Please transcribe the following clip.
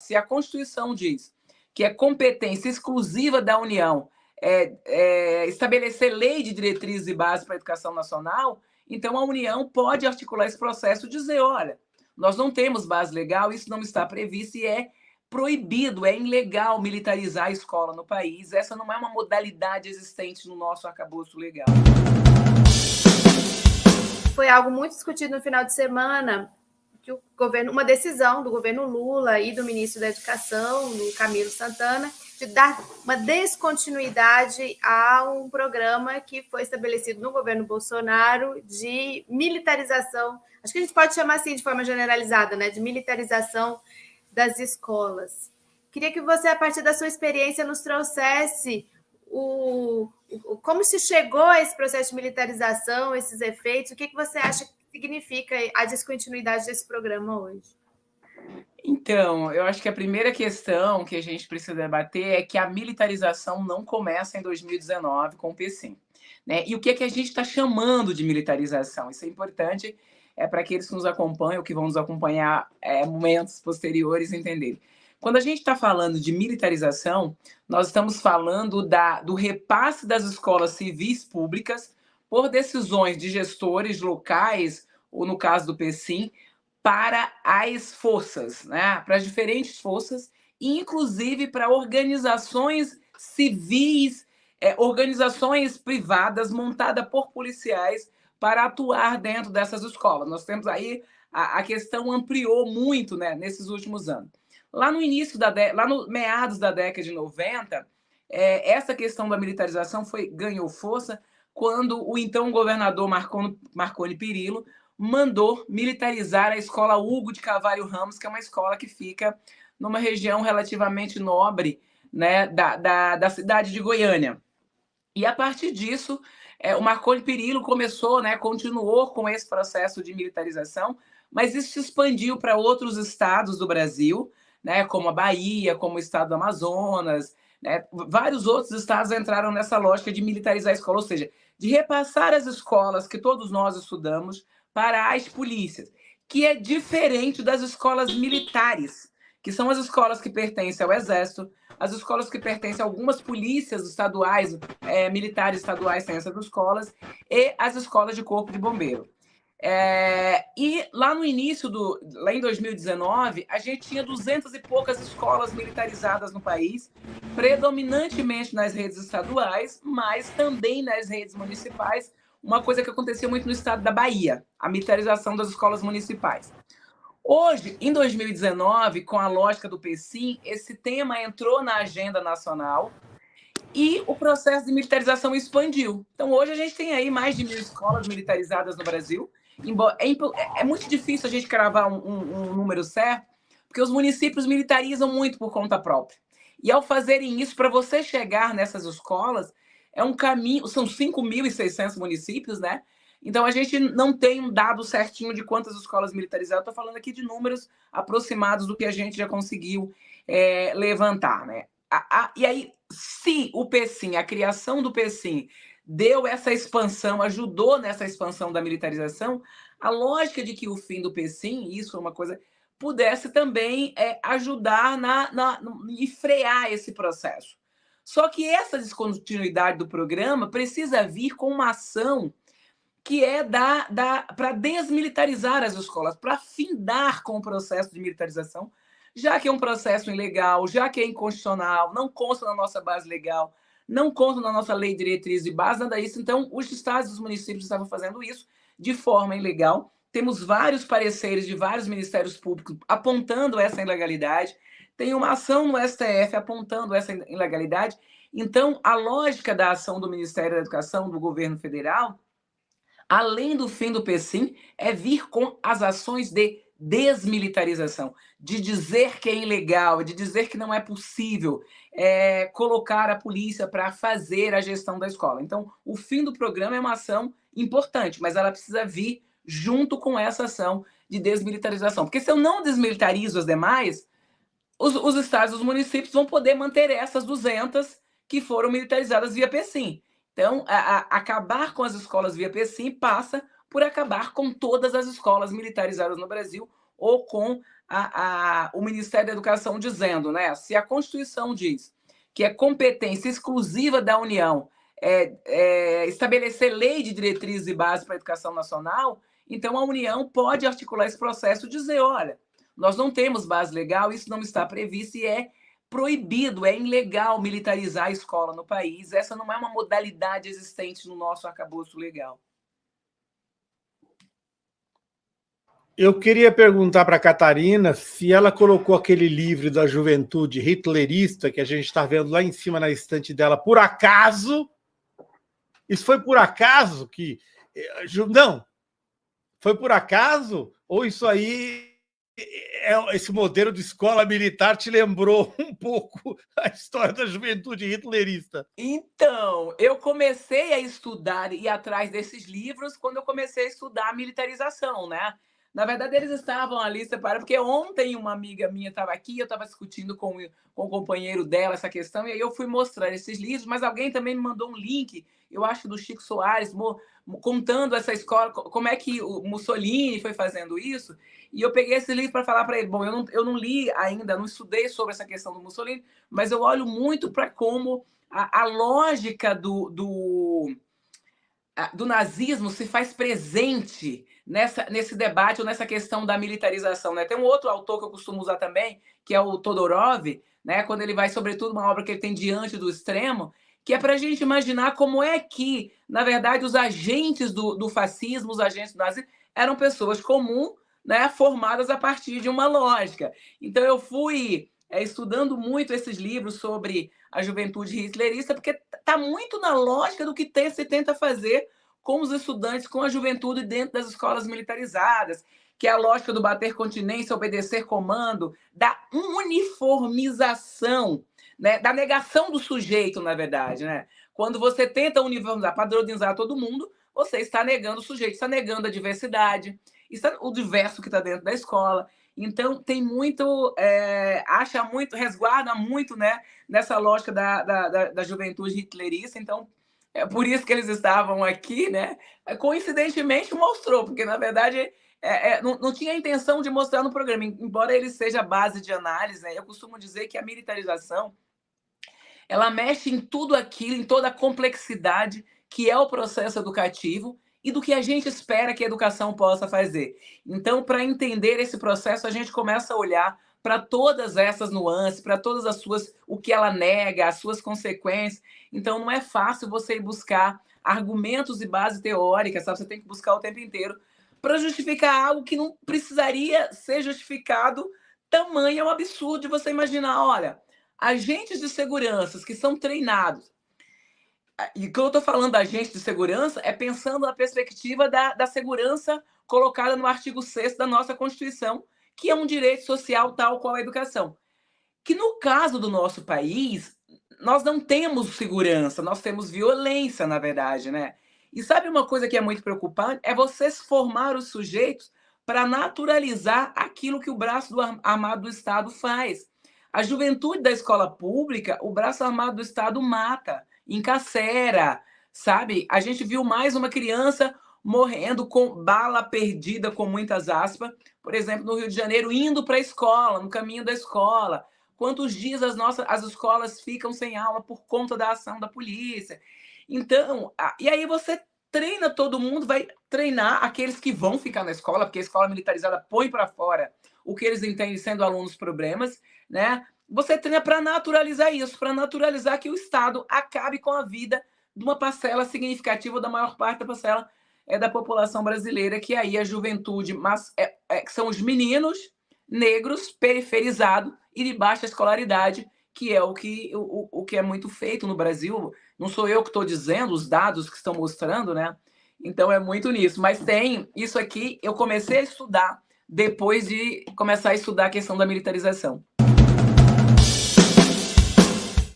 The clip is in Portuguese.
Se a Constituição diz que é competência exclusiva da União estabelecer lei de diretrizes e bases para a educação nacional, então a União pode articular esse processo e dizer, olha, nós não temos base legal, isso não está previsto e é proibido, é ilegal militarizar a escola no país. Essa não é uma modalidade existente no nosso arcabouço legal. Foi algo muito discutido no final de semana, que o governo, uma decisão do governo Lula e do ministro da Educação, do Camilo Santana, de dar uma descontinuidade a um programa que foi estabelecido no governo Bolsonaro de militarização, acho que a gente pode chamar assim de forma generalizada, né, de militarização das escolas. Queria que você, a partir da sua experiência, nos trouxesse como se chegou a esse processo de militarização, esses efeitos, o que você acha que significa a descontinuidade desse programa hoje? Então, eu acho que a primeira questão que a gente precisa debater é que a militarização não começa em 2019 com o PSIM, né? E o que a gente está chamando de militarização? Isso é importante para aqueles que nos acompanham, que vão nos acompanhar momentos posteriores, entenderem. Quando a gente está falando de militarização, nós estamos falando do repasse das escolas civis públicas por decisões de gestores locais, ou no caso do PSIM, para as forças, né? Para as diferentes forças, inclusive para organizações civis, organizações privadas montadas por policiais para atuar dentro dessas escolas. Nós temos aí, a questão ampliou muito, né, nesses últimos anos. Lá no início lá no meados da década de 90, essa questão da militarização ganhou força quando o então governador Marconi Perillo mandou militarizar a escola Hugo de Carvalho Ramos, que é uma escola que fica numa região relativamente nobre, né, da cidade de Goiânia. E a partir disso, o Marconi Perillo começou, né, continuou com esse processo de militarização, mas isso se expandiu para outros estados do Brasil, né, como a Bahia, como o estado do Amazonas, né, vários outros estados entraram nessa lógica de militarizar a escola, ou seja, de repassar as escolas que todos nós estudamos para as polícias, que é diferente das escolas militares, que são as escolas que pertencem ao Exército, as escolas que pertencem a algumas polícias estaduais, militares estaduais têm essas escolas, e as escolas de corpo de bombeiro. E lá no início, lá em 2019, a gente tinha 200 e poucas escolas militarizadas no país, predominantemente nas redes estaduais, mas também nas redes municipais, uma coisa que acontecia muito no estado da Bahia, a militarização das escolas municipais. Hoje, em 2019, com a lógica do PSIM, esse tema entrou na agenda nacional e o processo de militarização expandiu. Então, hoje a gente tem aí mais de 1.000 escolas militarizadas no Brasil. É muito difícil a gente cravar um número certo, porque os municípios militarizam muito por conta própria. E ao fazerem isso, para você chegar nessas escolas, é um caminho, são 5.600 municípios, né? Então, a gente não tem um dado certinho de quantas escolas militarizadas. Estou falando aqui de números aproximados do que a gente já conseguiu levantar, né? E aí, se o PSIM, a criação do PSIM, deu essa expansão, ajudou nessa expansão da militarização, a lógica de que o fim do PSIM, isso é uma coisa, pudesse também ajudar e frear esse processo. Só que essa descontinuidade do programa precisa vir com uma ação que é para desmilitarizar as escolas, para findar com o processo de militarização, já que é um processo ilegal, já que é inconstitucional, não consta na nossa base legal, não consta na nossa lei de diretriz e base, nada disso. Então, os estados e os municípios estavam fazendo isso de forma ilegal. Temos vários pareceres de vários ministérios públicos apontando essa ilegalidade. Tem uma ação no STF apontando essa ilegalidade. Então, a lógica da ação do Ministério da Educação, do governo federal, além do fim do PSIM, é vir com as ações de desmilitarização, de dizer que é ilegal, de dizer que não é possível colocar a polícia para fazer a gestão da escola. Então, o fim do programa é uma ação importante, mas ela precisa vir junto com essa ação de desmilitarização. Porque se eu não desmilitarizo as demais, os estados e os municípios vão poder manter essas 200 que foram militarizadas via PSIM. Então, acabar com as escolas via PSIM passa por acabar com todas as escolas militarizadas no Brasil ou com o Ministério da Educação dizendo, né? Se a Constituição diz que é competência exclusiva da União estabelecer lei de diretrizes e bases para a educação nacional, então a União pode articular esse processo e dizer, olha, nós não temos base legal, isso não está previsto e é proibido, é ilegal militarizar a escola no país. Essa não é uma modalidade existente no nosso arcabouço legal. Eu queria perguntar para a Catarina se ela colocou aquele livro da juventude hitlerista que a gente está vendo lá em cima na estante dela, por acaso? Isso foi por acaso que... Não, foi por acaso? Ou isso aí, esse modelo de escola militar te lembrou um pouco a história da juventude hitlerista? Então, eu comecei a estudar e ir atrás desses livros quando eu comecei a estudar a militarização, né? Na verdade, eles estavam ali separados, porque ontem uma amiga minha estava aqui, eu estava discutindo com o companheiro dela essa questão, e aí eu fui mostrar esses livros, mas alguém também me mandou um link, eu acho do Chico Soares, contando essa escola, como é que o Mussolini foi fazendo isso, e eu peguei esse livro para falar para ele. Bom, eu não li ainda, não estudei sobre essa questão do Mussolini, mas eu olho muito para como a lógica do nazismo se faz presente nesse debate ou nessa questão da militarização, né? Tem um outro autor que eu costumo usar também, que é o Todorov, né? Quando ele vai, sobretudo, uma obra que ele tem Diante do Extremo, que é para a gente imaginar como é que, na verdade, os agentes do fascismo, os agentes do nazismo, eram pessoas comuns, né? Formadas a partir de uma lógica. Então, eu fui estudando muito esses livros sobre a juventude hitlerista, porque está muito na lógica do que se tenta fazer com os estudantes, com a juventude dentro das escolas militarizadas, que é a lógica do bater continência, obedecer comando, da uniformização, né? Da negação do sujeito, na verdade. Né? Quando você tenta uniformizar, padronizar todo mundo, você está negando o sujeito, está negando a diversidade, está o diverso que está dentro da escola. Então, tem muito, resguarda muito, né, nessa lógica da juventude hitlerista. Então, é por isso que eles estavam aqui, né? Coincidentemente mostrou, porque, na verdade, não tinha a intenção de mostrar no programa, embora ele seja a base de análise. Né? Eu costumo dizer que a militarização ela mexe em tudo aquilo, em toda a complexidade que é o processo educativo e do que a gente espera que a educação possa fazer. Então, para entender esse processo, a gente começa a olhar para todas essas nuances, para todas as suas, o que ela nega, as suas consequências. Então, não é fácil você ir buscar argumentos e base teórica, sabe? Você tem que buscar o tempo inteiro para justificar algo que não precisaria ser justificado. Tamanho é um absurdo de você imaginar, olha, agentes de segurança que são treinados. E quando eu estou falando da agente de segurança, é pensando na perspectiva da segurança colocada no artigo 6º da nossa Constituição, que é um direito social tal qual a educação. Que no caso do nosso país, nós não temos segurança, nós temos violência, na verdade, né? E sabe uma coisa que é muito preocupante? É você formar os sujeitos para naturalizar aquilo que o braço armado do Estado faz. A juventude da escola pública, o braço armado do Estado mata, encarcera, sabe? A gente viu mais uma criança morrendo com bala perdida, com muitas aspas, por exemplo, no Rio de Janeiro, indo para a escola, no caminho da escola. Quantos dias as escolas ficam sem aula por conta da ação da polícia? Então, e aí você treina todo mundo, vai treinar aqueles que vão ficar na escola, porque a escola militarizada põe para fora o que eles entendem sendo alunos problemas, né? Você treina para naturalizar isso, para naturalizar que o Estado acabe com a vida de uma parcela significativa, da maior parte da parcela da população brasileira, que aí a juventude, mas que são os meninos negros, periferizados e de baixa escolaridade, que é o que é muito feito no Brasil. Não sou eu que estou dizendo, os dados que estão mostrando, né? Então é muito nisso. Mas tem isso aqui, eu comecei a estudar depois de começar a estudar a questão da militarização.